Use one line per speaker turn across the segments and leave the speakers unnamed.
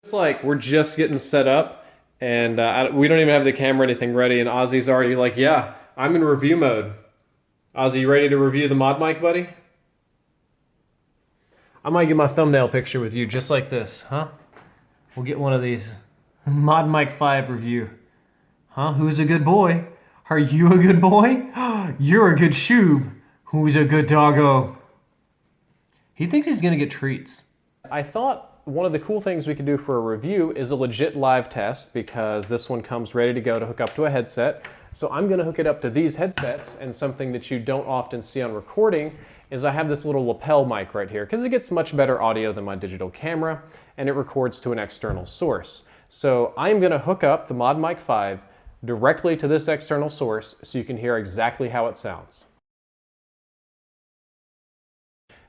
It's like we're just getting set up, and we don't even have the camera or anything ready, and Ozzy's already like, yeah, I'm in review mode. Ozzy, you ready to review the Mod Mic, buddy? I might get my thumbnail picture with you just like this, huh? We'll get one of these. Mod Mic 5 review. Huh? Who's a good boy? Are you a good boy? You're a good shoob. Who's a good doggo? He thinks he's gonna get treats. I thought one of the cool things we could do for a review is a legit live test, because this one comes ready to go to hook up to a headset. So I'm gonna hook it up to these headsets, and something that you don't often see on recording is I have this little lapel mic right here, because it gets much better audio than my digital camera, and it records to an external source. So I'm gonna hook up the Mod Mic 5 directly to this external source so you can hear exactly how it sounds.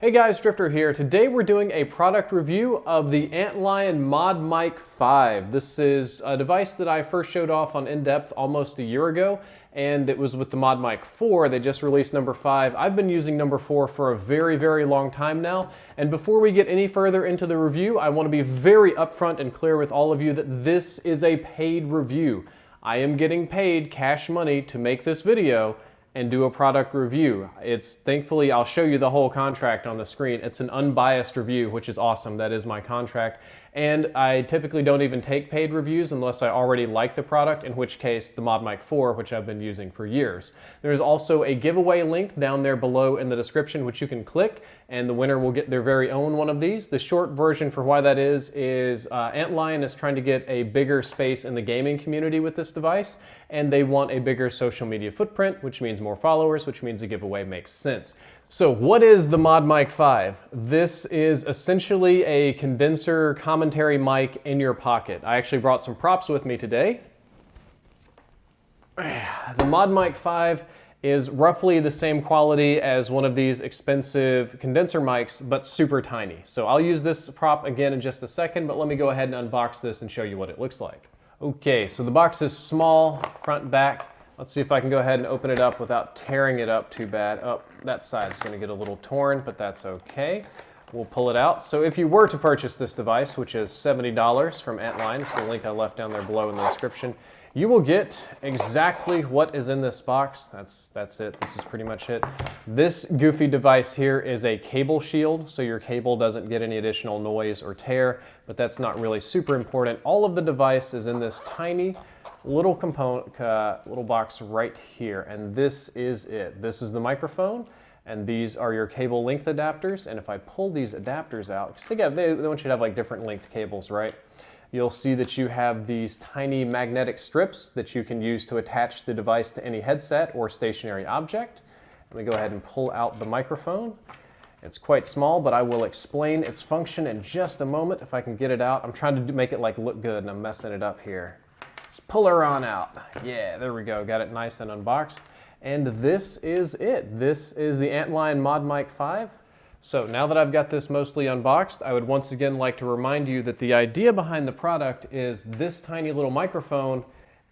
Hey guys, Drifter here. Today we're doing a product review of the Antlion Mod Mic 5. This is a device that I first showed off on In-Depth almost a year ago, and it was with the Mod Mic 4. They just released number 5. I've been using number 4 for a very, very long time now, and before we get any further into the review, I want to be very upfront and clear with all of you that this is a paid review. I am getting paid cash money to make this video and do a product review. Thankfully, I'll show you the whole contract on the screen. It's an unbiased review, which is awesome. That is my contract. And I typically don't even take paid reviews unless I already like the product, in which case the Mod Mic 4, which I've been using for years. There's also a giveaway link down there below in the description, which you can click, and the winner will get their very own one of these. The short version for why that is Antlion is trying to get a bigger space in the gaming community with this device, and they want a bigger social media footprint, which means more followers, which means a giveaway makes sense. So what is the Mod Mic 5? This is essentially a condenser commentary mic in your pocket. I actually brought some props with me today. The Mod Mic 5 is roughly the same quality as one of these expensive condenser mics, but super tiny. So I'll use this prop again in just a second, but let me go ahead and unbox this and show you what it looks like. Okay, so the box is small, front, back. Let's see if I can go ahead and open it up without tearing it up too bad. Oh, that side's gonna get a little torn, but that's okay. We'll pull it out. So if you were to purchase this device, which is $70 from Antlion, it's the link I left down there below in the description, you will get exactly what is in this box. That's it. This is pretty much it. This goofy device here is a cable shield, so your cable doesn't get any additional noise or tear, but that's not really super important. All of the device is in this tiny little component, little box right here, and this is it. This is the microphone, and these are your cable length adapters. And if I pull these adapters out, because they want you to have like different length cables, right? You'll see that you have these tiny magnetic strips that you can use to attach the device to any headset or stationary object. Let me go ahead and pull out the microphone. It's quite small, but I will explain its function in just a moment if I can get it out. I'm trying to make it like look good, and I'm messing it up here. Let's pull her on out. Yeah, there we go. Got it nice and unboxed. And this is it. This is the Antlion Mod Mic 5. So now that I've got this mostly unboxed, I would once again like to remind you that the idea behind the product is this tiny little microphone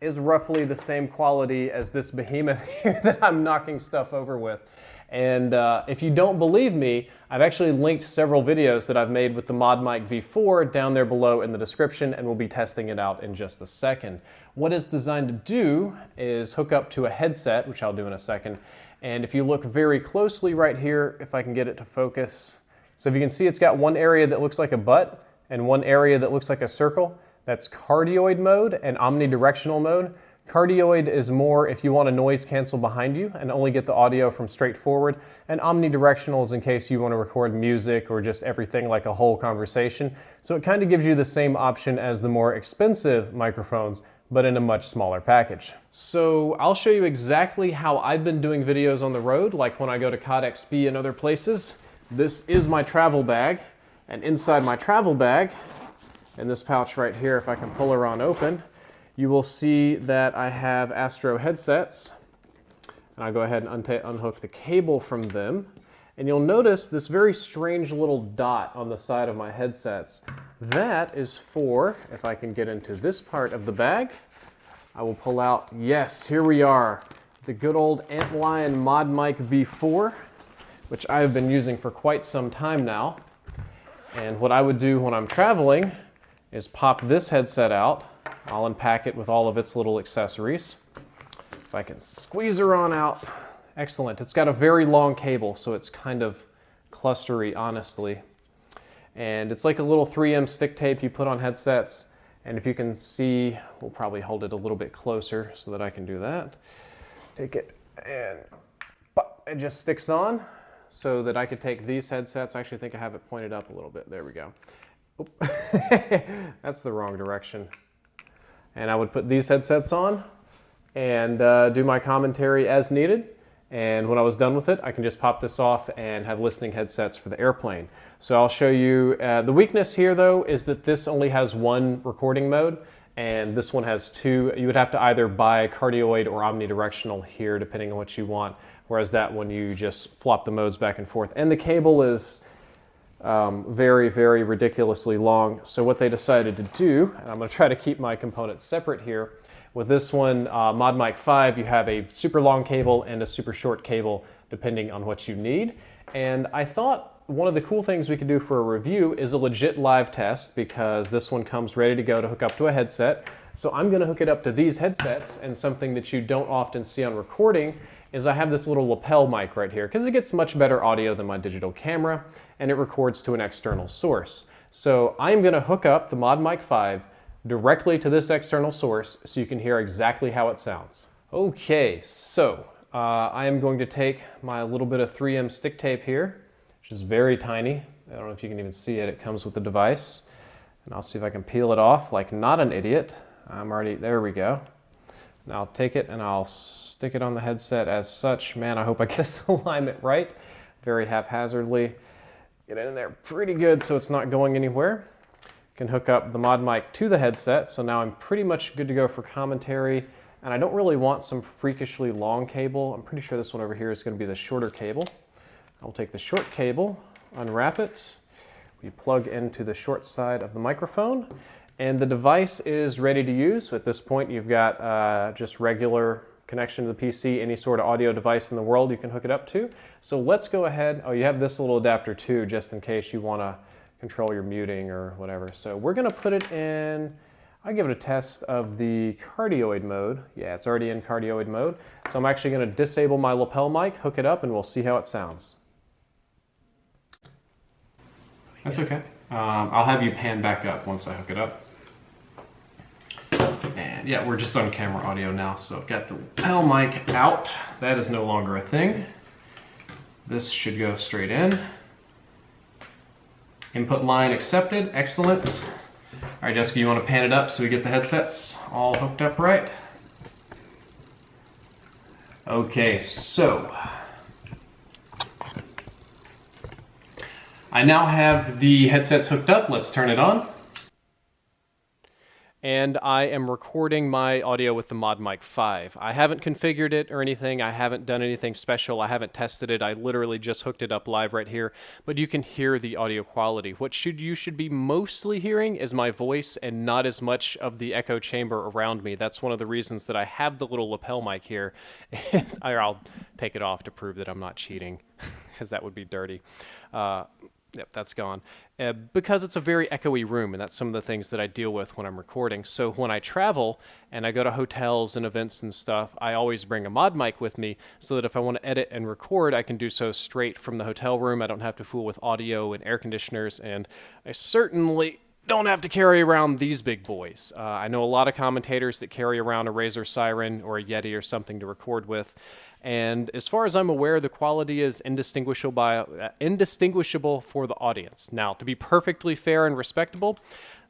is roughly the same quality as this behemoth here that I'm knocking stuff over with. And if you don't believe me, I've actually linked several videos that I've made with the Mod Mic V4 down there below in the description, and we'll be testing it out in just a second. What it's designed to do is hook up to a headset, which I'll do in a second. And if you look very closely right here, if I can get it to focus. So if you can see, it's got one area that looks like a butt and one area that looks like a circle. That's Cardioid mode and Omnidirectional mode. Cardioid is more if you want to noise cancel behind you and only get the audio from straight forward. And omnidirectional is in case you want to record music or just everything like a whole conversation. So it kind of gives you the same option as the more expensive microphones, but in a much smaller package. So I'll show you exactly how I've been doing videos on the road, like when I go to COD/XP and other places. This is my travel bag, and inside my travel bag, in this pouch right here, if I can pull her on open, you will see that I have Astro headsets, and I'll go ahead and unhook the cable from them. And you'll notice this very strange little dot on the side of my headsets. That is for, if I can get into this part of the bag, I will pull out, yes, here we are, the good old Antlion Mod Mic V4, which I have been using for quite some time now. And what I would do when I'm traveling is pop this headset out. I'll unpack it with all of its little accessories. If I can squeeze her on out. Excellent. It's got a very long cable, so it's kind of clustery, honestly. And it's like a little 3M stick tape you put on headsets. And if you can see, we'll probably hold it a little bit closer so that I can do that. Take it and it just sticks on so that I could take these headsets. I actually think I have it pointed up a little bit. There we go. That's the wrong direction. And I would put these headsets on and do my commentary as needed. And when I was done with it, I can just pop this off and have listening headsets for the airplane. So I'll show you, the weakness here though is that this only has one recording mode and this one has two. You would have to either buy Cardioid or Omnidirectional here depending on what you want, whereas that one you just flop the modes back and forth. And the cable is very, very ridiculously long. So what they decided to do, and I'm going to try to keep my components separate here, with this one, Mod Mic 5, you have a super long cable and a super short cable depending on what you need. And I thought one of the cool things we could do for a review is a legit live test, because this one comes ready to go to hook up to a headset. So I'm going to hook it up to these headsets, and something that you don't often see on recording is I have this little lapel mic right here because it gets much better audio than my digital camera and it records to an external source. So I'm going to hook up the Mod Mic 5 directly to this external source so you can hear exactly how it sounds. Okay, so I am going to take my little bit of 3M stick tape here, which is very tiny. I don't know if you can even see it. It comes with the device. And I'll see if I can peel it off like not an idiot. I'm already, there we go. Now I'll take it and I'll stick it on the headset as such. Man, I hope I get this alignment right. Very haphazardly. Get it in there pretty good so it's not going anywhere. Can hook up the Mod Mic to the headset, so now I'm pretty much good to go for commentary. And I don't really want some freakishly long cable. I'm pretty sure this one over here is going to be the shorter cable. I'll take the short cable, unwrap it. We plug into the short side of the microphone, and the device is ready to use. So at this point, you've got just regular connection to the PC, any sort of audio device in the world you can hook it up to. So let's go ahead. Oh, you have this little adapter too, just in case you want to control your muting or whatever. So we're going to put it in, I'll give it a test of the Cardioid mode. Yeah, it's already in Cardioid mode. So I'm actually going to disable my lapel mic, hook it up, and we'll see how it sounds. That's okay. I'll have you pan back up once I hook it up. And yeah, we're just on camera audio now. So I've got the lapel mic out. That is no longer a thing. This should go straight in. Input line accepted, excellent. All right, Jessica, you want to pan it up so we get the headsets all hooked up right? Okay, so I now have the headsets hooked up. Let's turn it on. And I am recording my audio with the Mod Mic 5. I haven't configured it or anything. I haven't done anything special. I haven't tested it. I literally just hooked it up live right here. But you can hear the audio quality. What you should be mostly hearing is my voice and not as much of the echo chamber around me. That's one of the reasons that I have the little lapel mic here. I'll take it off to prove that I'm not cheating, because that would be dirty. Yep, that's gone. Because it's a very echoey room, and that's some of the things that I deal with when I'm recording. So when I travel and I go to hotels and events and stuff, I always bring a Mod Mic with me so that if I want to edit and record, I can do so straight from the hotel room. I don't have to fool with audio and air conditioners, and I certainly don't have to carry around these big boys. I know a lot of commentators that carry around a Razer Siren or a Yeti or something to record with. And as far as I'm aware, the quality is indistinguishable for the audience. Now, to be perfectly fair and respectable,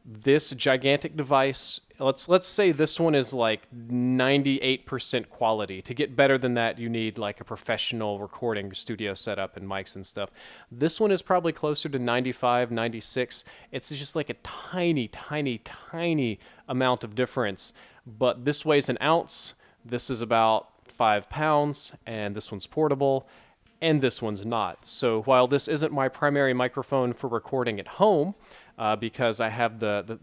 this gigantic device, let's say this one is like 98% quality. To get better than that, you need like a professional recording studio setup and mics and stuff. This one is probably closer to 95, 96. It's just like a tiny, tiny, tiny amount of difference. But this weighs an ounce. This is about 5 pounds, and this one's portable, and this one's not. So while this isn't my primary microphone for recording at home, because I have the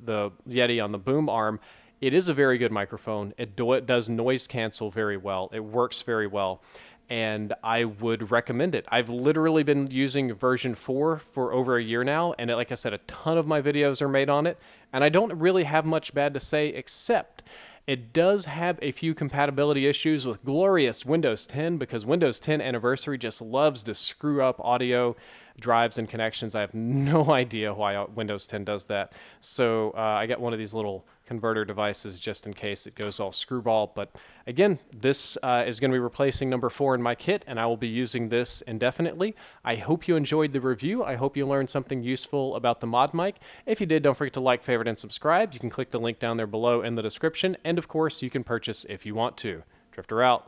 Yeti on the boom arm, it is a very good microphone. It does noise cancel very well. It works very well. and I would recommend it. I've literally been using version 4 for over a year now, and like I said, a ton of my videos are made on it, and I don't really have much bad to say, except it does have a few compatibility issues with glorious Windows 10, because Windows 10 Anniversary just loves to screw up audio drives and connections. I have no idea why Windows 10 does that. So I got one of these little converter devices just in case it goes all screwball. But again, this is going to be replacing number 4 in my kit, and I will be using this indefinitely. I hope you enjoyed the review. I hope you learned something useful about the Mod Mic. If you did, don't forget to like, favorite, and subscribe. You can click the link down there below in the description, and of course, you can purchase if you want to. Drifter out.